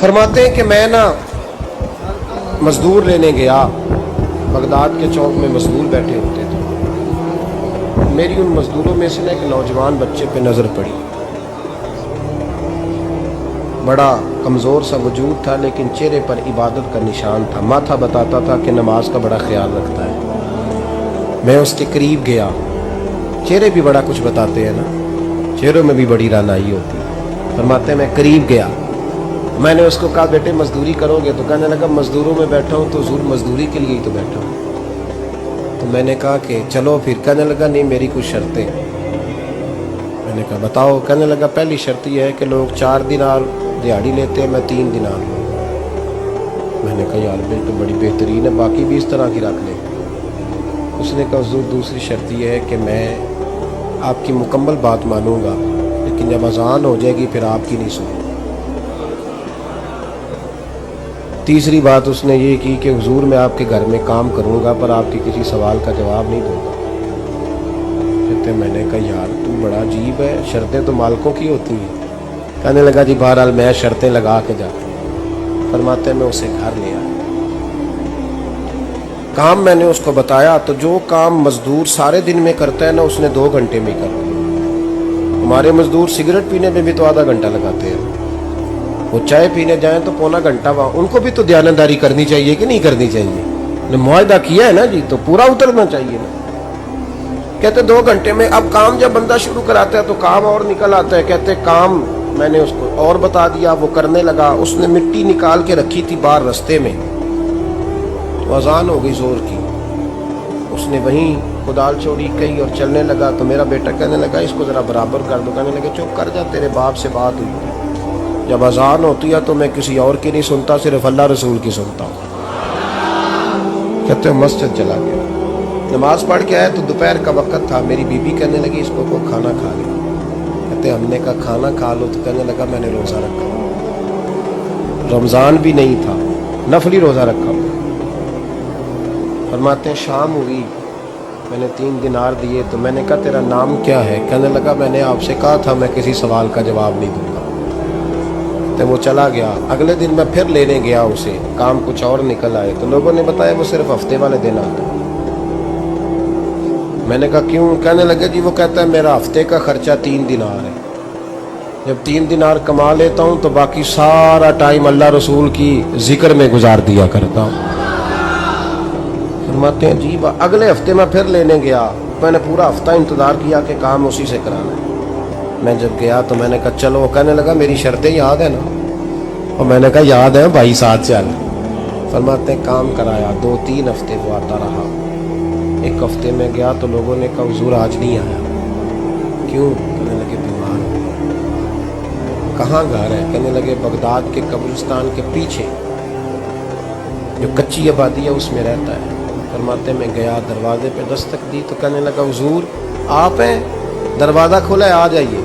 فرماتے ہیں کہ میں نا مزدور لینے گیا، بغداد کے چوک میں مزدور بیٹھے ہوتے تھے، میری ان مزدوروں میں سے نا ایک نوجوان بچے پہ نظر پڑی، بڑا کمزور سا وجود تھا لیکن چہرے پر عبادت کا نشان تھا، ماتھا بتاتا تھا کہ نماز کا بڑا خیال رکھتا ہے۔ میں اس کے قریب گیا، چہرے بھی بڑا کچھ بتاتے ہیں نا، چہروں میں بھی بڑی رانائی ہوتی ہے۔ فرماتے ہیں میں قریب گیا، میں نے اس کو کہا بیٹے مزدوری کرو گے؟ تو کہنے لگا مزدوروں میں بیٹھا ہوں تو حضور مزدوری کے لیے ہی تو بیٹھا ہوں۔ تو میں نے کہا کہ چلو پھر، کہنے لگا نہیں میری کچھ شرطیں۔ میں نے کہا بتاؤ؟ کہنے لگا پہلی شرط یہ ہے کہ لوگ 4 دینار دیہاڑی لیتے ہیں، میں 3 دینار لوں۔ میں نے کہا یار بالکل بڑی بہترین ہے، باقی بھی اس طرح کی رکھ لیں۔ اس نے کہا حضور دوسری شرط یہ ہے کہ میں آپ کی مکمل بات مانوں گا لیکن جب اذان ہو جائے گی پھر آپ کی نہیں سنوں۔ تیسری بات اس نے یہ کی کہ حضور میں آپ کے گھر میں کام کروں گا پر آپ کی کسی سوال کا جواب نہیں دوں گا۔ کہتے میں نے کہا یار تو بڑا عجیب ہے، شرطیں تو مالکوں کی ہوتی ہیں۔ کہنے لگا جی بہرحال میں شرطیں لگا کے جاتا ہوں۔ فرماتے ہیں میں اسے گھر لے آیا، کام میں نے اس کو بتایا تو جو کام مزدور سارے دن میں کرتا ہے نا اس نے 2 گھنٹے میں کر دیا۔ ہمارے مزدور سگریٹ پینے میں بھی تو آدھا گھنٹہ لگاتے ہیں، وہ چائے پینے جائیں تو پونا گھنٹہ وہاں۔ ان کو بھی تو دیانتداری کرنی چاہیے کہ نہیں کرنی چاہیے؟ نے معاہدہ کیا ہے نا جی تو پورا اترنا چاہیے نا۔ کہتے 2 گھنٹے میں، اب کام جب بندہ شروع کراتا ہے تو کام اور نکل آتا ہے۔ کہتے کام میں نے اس کو اور بتا دیا، وہ کرنے لگا۔ اس نے مٹی نکال کے رکھی تھی باہر رستے میں، تو اذان ہو گئی زور کی، اس نے وہیں کدال چوڑی کہی اور چلنے لگا۔ تو میرا بیٹا کہنے لگا اس کو ذرا برابر کر دو۔ کہنے لگا چپ کر جا، تیرے باپ سے بات ہوئی، جب اذان ہوتی ہے تو میں کسی اور کی نہیں سنتا، صرف اللہ رسول کی سنتا ہوں۔ کہتے ہیں مسجد چلا گیا، نماز پڑھ کے آیا تو دوپہر کا وقت تھا۔ میری بیوی کہنے لگی اس کو کھانا کھا لے۔ کہتے ہم نے کہا کھانا کھا لو، تو کہنے لگا میں نے روزہ رکھا، رمضان بھی نہیں تھا، نفلی روزہ رکھا۔ فرماتے ہیں شام ہوئی، میں نے 3 دینار دیے تو میں نے کہا تیرا نام کیا ہے؟ کہنے لگا میں نے آپ سے کہا تھا میں کسی سوال کا جواب نہیں دوں گا۔ تو وہ چلا گیا۔ اگلے دن میں پھر لینے گیا اسے، کام کچھ اور نکل آئے تو لوگوں نے بتایا وہ صرف ہفتے والے دن آتا۔ میں نے کہا کیوں؟ کہنے لگے جی وہ کہتا ہے میرا ہفتے کا خرچہ 3 دینار ہے، جب 3 دینار کما لیتا ہوں تو باقی سارا ٹائم اللہ رسول کی ذکر میں گزار دیا کرتا ہوں۔ فرماتے ہیں جی اگلے ہفتے میں پھر لینے گیا، میں نے پورا ہفتہ انتظار کیا کہ کام اسی سے کرانا ہے۔ میں جب گیا تو میں نے کہا چلو، کہنے لگا میری شرطیں یاد ہیں نا؟ اور میں نے کہا یاد ہے بھائی ساتھ چل۔ فرماتے ہیں کام کرایا، 2-3 ہفتے وہ آتا رہا۔ ایک ہفتے میں گیا تو لوگوں نے کہا حضور آج نہیں آیا، کیوں؟ کہنے لگے بیمار ہو گیا۔ کہاں گھر ہے؟ کہنے لگے بغداد کے قبرستان کے پیچھے جو کچی آبادی ہے اس میں رہتا ہے۔ فرماتے میں گیا، دروازے پہ دستک دی تو کہنے لگا حضور آپ ہیں؟ دروازہ کھولا ہے آ جائیے۔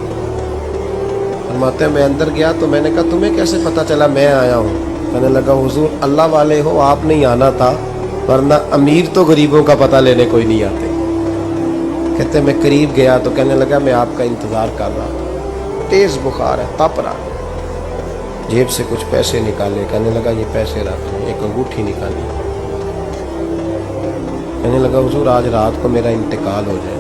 فرماتے ہیں میں اندر گیا تو میں نے کہا تمہیں کیسے پتہ چلا میں آیا ہوں؟ کہنے لگا حضور اللہ والے ہو آپ نہیں آنا تھا، ورنہ امیر تو غریبوں کا پتہ لینے کوئی نہیں آتے۔ کہتے میں قریب گیا تو کہنے لگا میں آپ کا انتظار کر رہا تھا، تیز بخار ہے، تپ رہا۔ جیب سے کچھ پیسے نکالے، کہنے لگا یہ پیسے رکھ لیں، ایک انگوٹھی نکالی۔ کہنے لگا حضور آج رات کو میرا انتقال ہو جائے،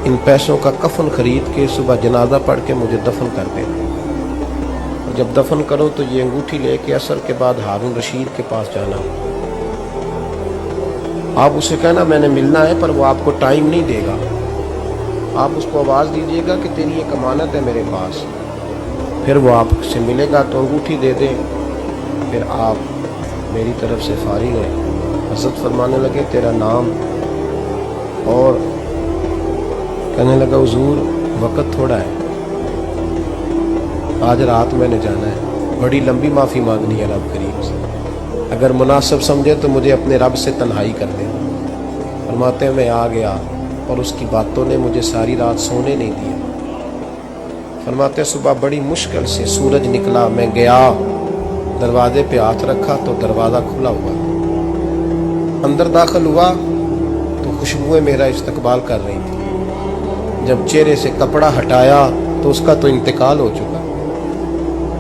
ان پیسوں کا کفن خرید کے صبح جنازہ پڑھ کے مجھے دفن کر دینا، اور جب دفن کرو تو یہ انگوٹھی لے کے عصر کے بعد ہارون رشید کے پاس جانا، آپ اسے کہنا میں نے ملنا ہے پر وہ آپ کو ٹائم نہیں دے گا، آپ اس کو آواز دیجیے گا کہ تیری ایک امانت ہے میرے پاس، پھر وہ آپ سے ملے گا تو انگوٹھی دے دیں، پھر آپ میری طرف سے فارغ ہیں۔ حضرت فرمانے لگے تیرا نام؟ اور کہنے لگا حضور وقت تھوڑا ہے، آج رات میں نے جانا ہے، بڑی لمبی معافی مانگنی ہے رب کریم سے، اگر مناسب سمجھے تو مجھے اپنے رب سے تنہائی کر دے۔ فرماتے ہیں میں آ گیا اور اس کی باتوں نے مجھے ساری رات سونے نہیں دیا۔ فرماتے ہیں صبح بڑی مشکل سے سورج نکلا، میں گیا دروازے پہ ہاتھ رکھا تو دروازہ کھلا ہوا، اندر داخل ہوا تو خوشبوئیں میرا استقبال کر رہی تھی، جب چہرے سے کپڑا ہٹایا تو اس کا تو انتقال ہو چکا۔